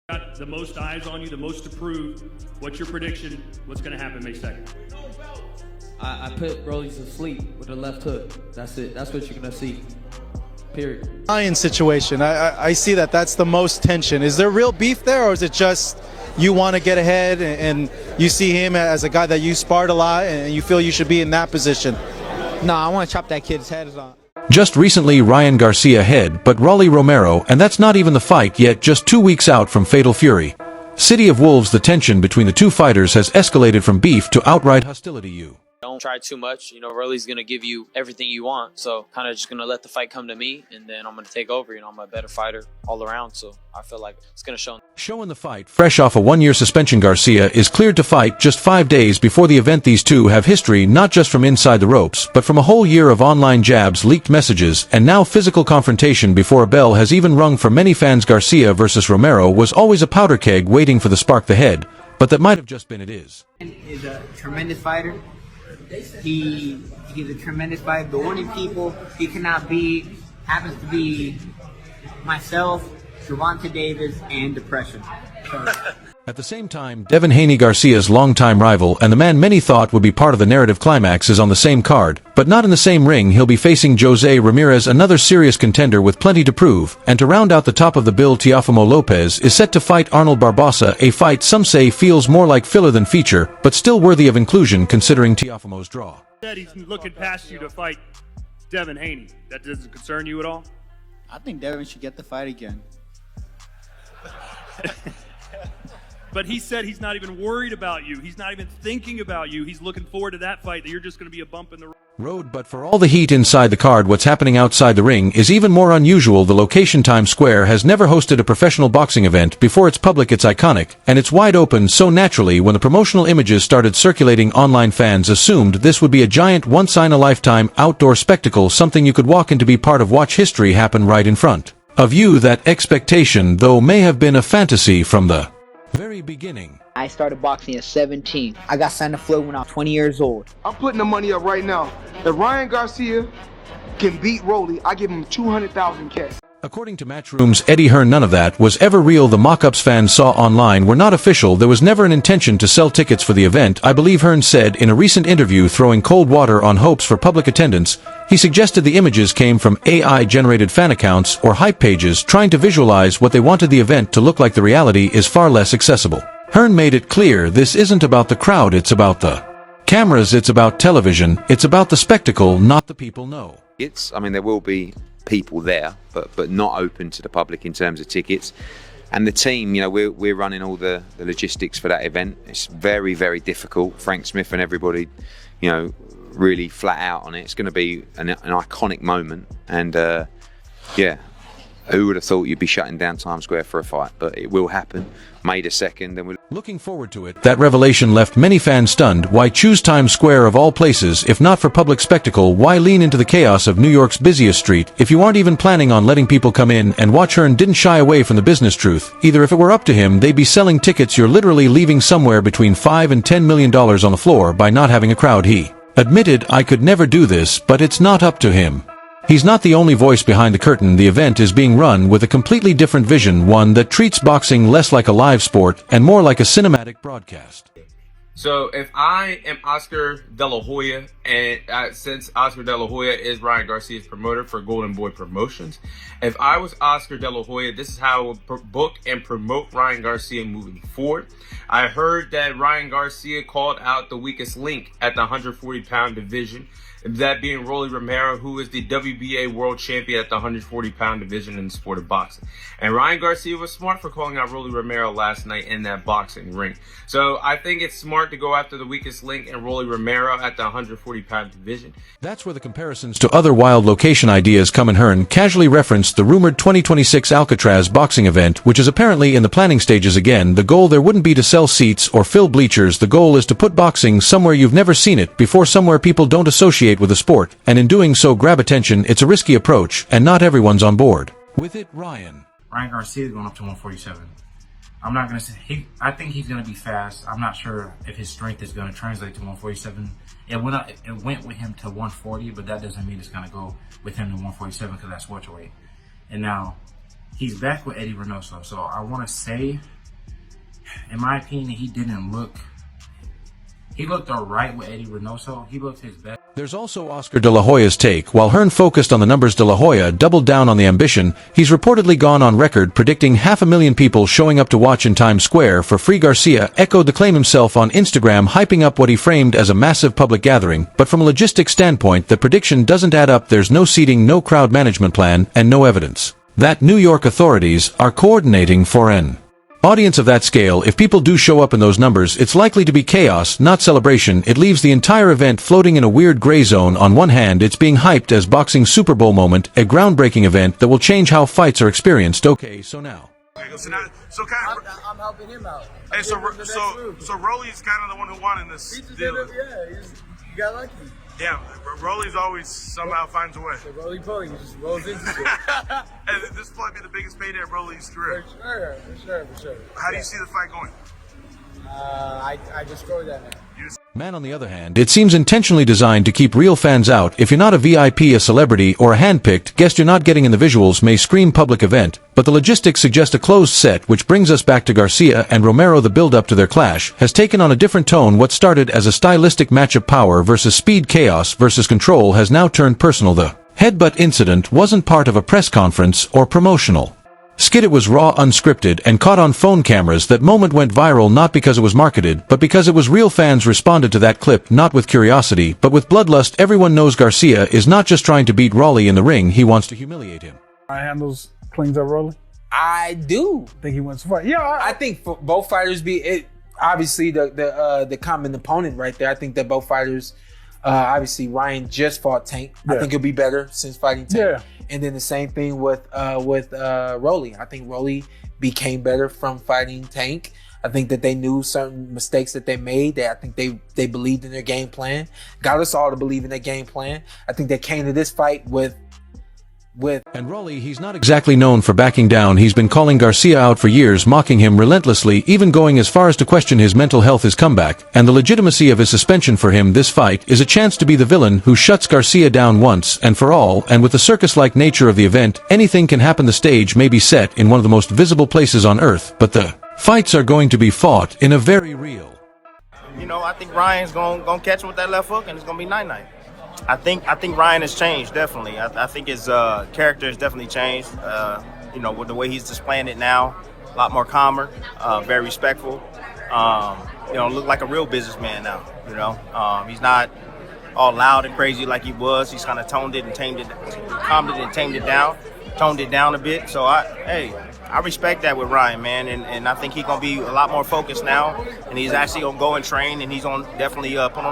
Got the most eyes on you, the most to prove. What's your prediction? What's going to happen May 2nd? I put Rolly to sleep with a left hook. That's it. That's what you're going to see. Period. Lion situation. I see that's the most tension. Is there real beef there, or is it just you want to get ahead and you see him as a guy that you sparred a lot and you feel you should be in that position? No, I want to chop that kid's head off. Just recently, Ryan Garcia but Rolly Romero, and that's not even the fight yet, just 2 weeks out from Fatal Fury. City of Wolves, the tension between the two fighters has escalated from beef to outright hostility. Don't try too much. You know, Rolly's going to give you everything you want. So kind of just going to let the fight come to me, and then I'm going to take over. You know, I'm a better fighter all around. So I feel like it's going to show. Showing the fight, fresh off a 1-year suspension, Garcia is cleared to fight just 5 days before the event. These two have history not just from inside the ropes, but from a whole year of online jabs, leaked messages, and now physical confrontation before a bell has even rung for many fans. Garcia versus Romero was always a powder keg waiting for the spark the head, but that might have just been it is. He's a tremendous fighter. He's a tremendous fighter. The only people he cannot beat happens to be myself, Gervonta Davis, and depression. At the same time, Devin Haney, Garcia's longtime rival and the man many thought would be part of the narrative climax, is on the same card, but not in the same ring. He'll be facing Jose Ramirez, another serious contender with plenty to prove, and to round out the top of the bill, Teofimo Lopez is set to fight Arnold Barbosa, a fight some say feels more like filler than feature, but still worthy of inclusion considering Teofimo's draw. Said he's looking past you to fight Devin Haney. That doesn't concern you at all? I think Devin should get the fight again. But he said he's not even worried about you. He's not even thinking about you. He's looking forward to that fight, that you're just going to be a bump in the road. But for all the heat inside the card, what's happening outside the ring is even more unusual. The location, Times Square, has never hosted a professional boxing event before. It's public, it's iconic, and it's wide open. So naturally, when the promotional images started circulating online, fans assumed this would be a giant, once-in-a-lifetime outdoor spectacle, something you could walk in to be part of. Watch history happen right in front of you. That expectation, though, may have been a fantasy from the very beginning. I started boxing at 17. I got signed to Floyd when I was 20 years old. I'm putting the money up right now. If Ryan Garcia can beat Rolly, I give him 200,000 cash. According to Matchroom's Eddie Hearn, none of that was ever real. The mock-ups fans saw online were not official. There was never an intention to sell tickets for the event, I believe Hearn said in a recent interview, throwing cold water on hopes for public attendance. He suggested the images came from AI-generated fan accounts or hype pages trying to visualize what they wanted the event to look like. The reality is far less accessible. Hearn made it clear this isn't about the crowd, it's about the cameras, it's about television, it's about the spectacle, not the people. No. I mean, there will be people there, but not open to the public in terms of tickets. And the team, you know, we're running all the logistics for that event. It's very, very difficult. Frank Smith and everybody, you know, really flat out on it. It's going to be an iconic moment, and yeah, who would have thought you'd be shutting down Times Square for a fight? But it will happen, May the 2nd, and we're looking forward to it. That revelation left many fans stunned. Why choose Times Square of all places if not for public spectacle? Why lean into the chaos of New York's busiest street if you aren't even planning on letting people come in and watch? Hearn didn't shy away from the business truth either. If it were up to him, they'd be selling tickets. You're literally leaving somewhere between $5 and $10 million on the floor by not having a crowd. He admitted, I could never do this, but it's not up to him. He's not the only voice behind the curtain. The event is being run with a completely different vision, one that treats boxing less like a live sport and more like a cinematic broadcast. So if I am Oscar De La Hoya, and since Oscar De La Hoya is Ryan Garcia's promoter for Golden Boy Promotions, if I was Oscar De La Hoya, this is how I would book and promote Ryan Garcia moving forward. I heard that Ryan Garcia called out the weakest link at the 140-pound division, that being Rolly Romero, who is the WBA world champion at the 140-pound division in the sport of boxing. And Ryan Garcia was smart for calling out Rolly Romero last night in that boxing ring. So I think it's smart to go after the weakest link and Rolly Romero at the 140-pound division. That's where the comparisons to other wild location ideas come in. Hearn casually referenced the rumored 2026 Alcatraz boxing event, which is apparently in the planning stages again. The goal there wouldn't be to sell seats or fill bleachers. The goal is to put boxing somewhere you've never seen it before, somewhere people don't associate with the sport, and in doing so grab attention. It's a risky approach, and not everyone's on board with it. Ryan Garcia is going up to 147. I'm not going to say I think he's going to be fast. I'm not sure if his strength is going to translate to 147. It went with him to 140, but that doesn't mean it's going to go with him to 147 because that's welterweight. And now he's back with Eddie Reynoso, so I want to say in my opinion, he didn't look. He looked all right with Eddie Reynoso. He looked his best. There's also Oscar De La Hoya's take. While Hearn focused on the numbers, De La Hoya doubled down on the ambition. He's reportedly gone on record predicting 500,000 people showing up to watch in Times Square for free. Garcia echoed the claim himself on Instagram, hyping up what he framed as a massive public gathering. But from a logistics standpoint, the prediction doesn't add up. There's no seating, no crowd management plan, and no evidence that New York authorities are coordinating for an audience of that scale. If people do show up in those numbers, it's likely to be chaos, not celebration. It leaves the entire event floating in a weird gray zone. On one hand, it's being hyped as boxing Super Bowl moment, a groundbreaking event that will change how fights are experienced. Okay, so now. I'm helping him out. Hey, so Rolly's kind of the one who won in this deal. You got lucky. Yeah, Rolly's always somehow finds a way. So Rolly Polly, he just rolls into it. And this will probably be the biggest payday of Rolly's career. For sure. How do you see the fight going? I destroyed that man. Man, on the other hand, it seems intentionally designed to keep real fans out. If you're not a VIP, a celebrity, or a handpicked guest, you're not getting in the visuals. May scream public event, but the logistics suggest a closed set, which brings us back to Garcia and Romero. The build-up to their clash has taken on a different tone. What started as a stylistic match of power versus speed, chaos versus control, has now turned personal. The headbutt incident wasn't part of a press conference or promotional skit. It was raw, unscripted, and caught on phone cameras. That moment went viral not because it was marketed, but because it was real. Fans responded to that clip not with curiosity, but with bloodlust. Everyone knows Garcia is not just trying to beat Rolly in the ring, he wants to humiliate him. Handles cleans up Rolly? I do. Think he wants to fight? Yeah, I think for both fighters obviously the common opponent right there. I think that both fighters, obviously Ryan just fought Tank. Yeah. I think he'll be better since fighting Tank. Yeah. And then the same thing with Rolly. I think Rolly became better from fighting Tank. I think that they knew certain mistakes that they made. I think they believed in their game plan. Got us all to believe in their game plan. I think they came to this fight with. And Rolly, he's not exactly known for backing down. He's been calling Garcia out for years, mocking him relentlessly, even going as far as to question his mental health, his comeback, and the legitimacy of his suspension. For him, this fight is a chance to be the villain who shuts Garcia down once and for all. And with the circus-like nature of the event, anything can happen. The stage may be set in one of the most visible places on earth, but the fights are going to be fought in a very real. I think Ryan's gonna catch him with that left hook, and it's gonna be 9-9. I think Ryan has changed, definitely. I think his character has definitely changed. With the way he's displaying it now, a lot more calmer, very respectful. Look like a real businessman now. He's not all loud and crazy like he was. He's kind of calmed it and tamed it down a bit. So I respect that with Ryan, man, and I think he's gonna be a lot more focused now, and he's actually gonna go and train, and he's gonna definitely put on